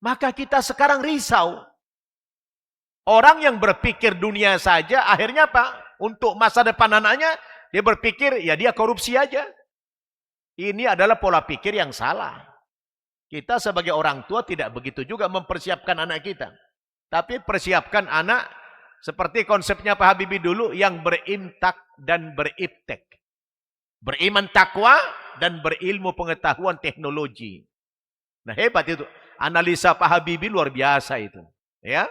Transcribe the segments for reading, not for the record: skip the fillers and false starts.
Maka kita sekarang risau. Orang yang berpikir dunia saja, akhirnya apa? Untuk masa depan anaknya, dia berpikir, ya dia korupsi aja. Ini adalah pola pikir yang salah. Kita sebagai orang tua tidak begitu juga mempersiapkan anak kita. Tapi persiapkan anak seperti konsepnya Pak Habibie dulu yang berimtak dan beriptek. Beriman takwa dan berilmu pengetahuan teknologi. Nah hebat itu. Analisa Pak Habibie luar biasa itu. Ya,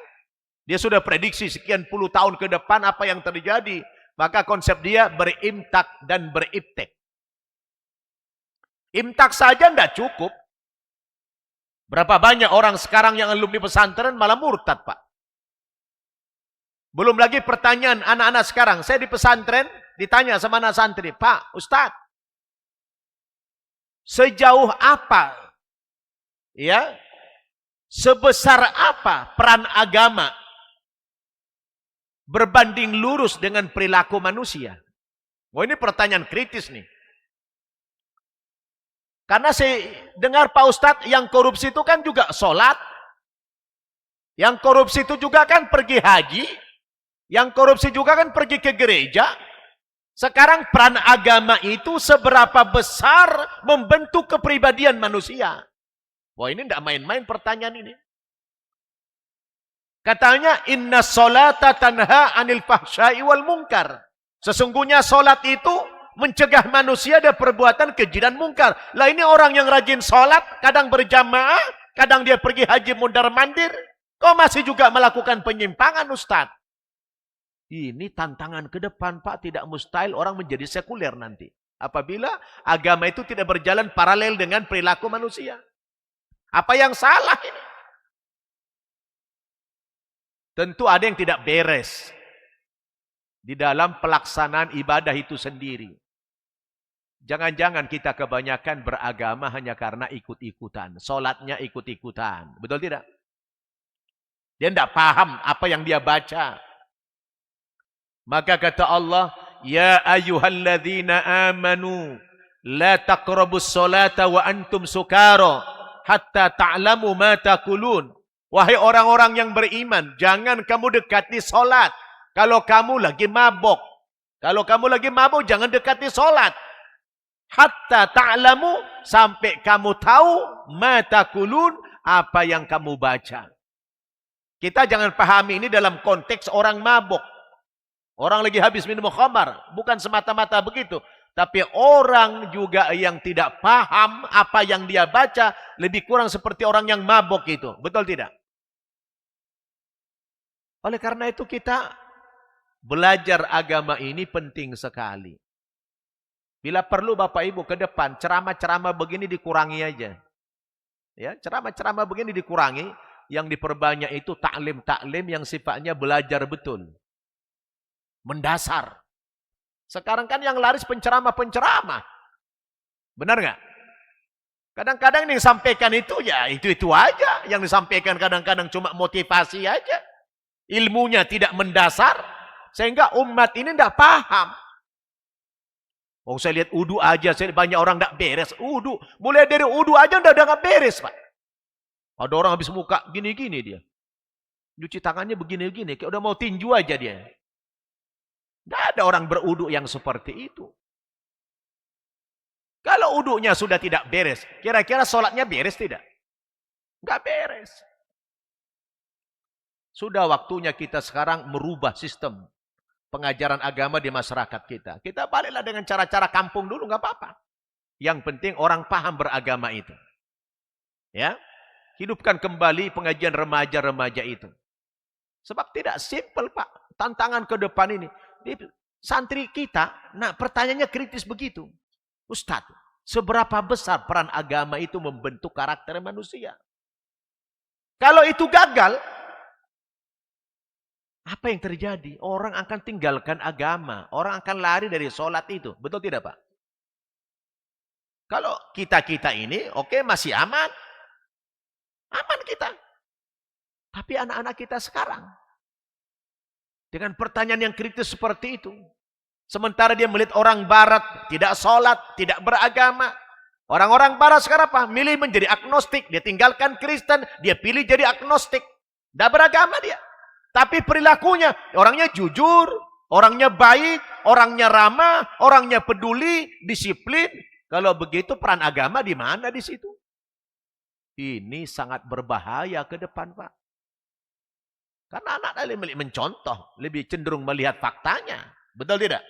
dia sudah prediksi sekian puluh tahun ke depan apa yang terjadi. Maka konsep dia berimtak dan beriptek. Imtak saja tidak cukup. Berapa banyak orang sekarang yang alumni pesantren malah murtad, Pak. Belum lagi pertanyaan anak-anak sekarang. Saya di pesantren ditanya sama anak santri, Pak, Ustadz, sejauh apa, ya, sebesar apa peran agama berbanding lurus dengan perilaku manusia? Wah, ini pertanyaan kritis nih. Karena saya dengar Pak Ustadz, yang korupsi itu kan juga sholat. Yang korupsi itu juga kan pergi haji. Yang korupsi juga kan pergi ke gereja. Sekarang peran agama itu seberapa besar membentuk kepribadian manusia? Wah, ini tidak main-main pertanyaan ini. Katanya, inna sholata tanha anil fahsyai wal munkar. Sesungguhnya sholat itu mencegah manusia dari perbuatan keji dan mungkar. Lah ini orang yang rajin sholat, kadang berjamaah, kadang dia pergi haji mundar-mandir. Kok masih juga melakukan penyimpangan, Ustaz? Ini tantangan ke depan, Pak. Tidak mustahil orang menjadi sekuler nanti. Apabila agama itu tidak berjalan paralel dengan perilaku manusia. Apa yang salah ini? Tentu ada yang tidak beres di dalam pelaksanaan ibadah itu sendiri. Jangan-jangan kita kebanyakan beragama hanya karena ikut-ikutan. Sholatnya ikut-ikutan. Betul tidak? Dia tidak paham apa yang dia baca. Maka kata Allah, Ya ayyuhalladzina amanu, la taqrabus sholata wa antum sukara, hatta ta'lamu ma taqulun. Wahai orang-orang yang beriman, jangan kamu dekati sholat kalau kamu lagi mabok. Kalau kamu lagi mabok, jangan dekati sholat. Hatta ta'lamu, sampai kamu tahu ma taqulun, apa yang kamu baca. Kita jangan pahami ini dalam konteks orang mabok. Orang lagi habis minum khamar, bukan semata-mata begitu. Tapi orang juga yang tidak paham apa yang dia baca, lebih kurang seperti orang yang mabok itu. Betul tidak? Oleh karena itu kita belajar agama ini penting sekali. Bila perlu Bapak Ibu ke depan, ceramah-ceramah begini dikurangi aja. Ya, ceramah-ceramah begini dikurangi, yang diperbanyak itu taklim-taklim yang sifatnya belajar betul. Mendasar. Sekarang kan yang laris penceramah-penceramah. Benar nggak? Kadang-kadang yang disampaikan itu ya itu-itu aja. Yang disampaikan kadang-kadang cuma motivasi aja. Ilmunya tidak mendasar. Sehingga umat ini tidak paham. Oh, saya lihat udu aja, banyak orang tidak beres. Udu, mulai dari udu aja udah nggak beres, Pak. Ada orang habis muka gini-gini dia. Cuci tangannya begini-gini, kayak udah mau tinju aja dia. Tidak ada orang berudu yang seperti itu. Kalau udunya sudah tidak beres, kira-kira sholatnya beres tidak? Nggak beres. Sudah waktunya kita sekarang merubah sistem pengajaran agama di masyarakat kita. Kita baliklah dengan cara-cara kampung dulu, nggak apa-apa. Yang penting orang paham beragama itu. Ya, hidupkan kembali pengajian remaja-remaja itu. Sebab tidak simpel, Pak. Tantangan ke depan ini. Di santri kita, nah pertanyaannya kritis begitu. Ustadz, seberapa besar peran agama itu membentuk karakter manusia? Kalau itu gagal, apa yang terjadi? Orang akan tinggalkan agama. Orang akan lari dari sholat itu. Betul tidak, Pak? Kalau kita-kita ini, oke, masih aman. Aman kita. Tapi anak-anak kita sekarang, dengan pertanyaan yang kritis seperti itu. Sementara dia melihat orang barat, tidak sholat, tidak beragama. Orang-orang barat sekarang apa? Milih menjadi agnostik. Dia tinggalkan Kristen, dia pilih jadi agnostik. Tidak beragama dia. Tapi perilakunya, orangnya jujur, orangnya baik, orangnya ramah, orangnya peduli, disiplin. Kalau begitu peran agama di mana di situ? Ini sangat berbahaya ke depan, Pak. Karena anak lebih mencontoh, lebih cenderung melihat faktanya. Betul tidak?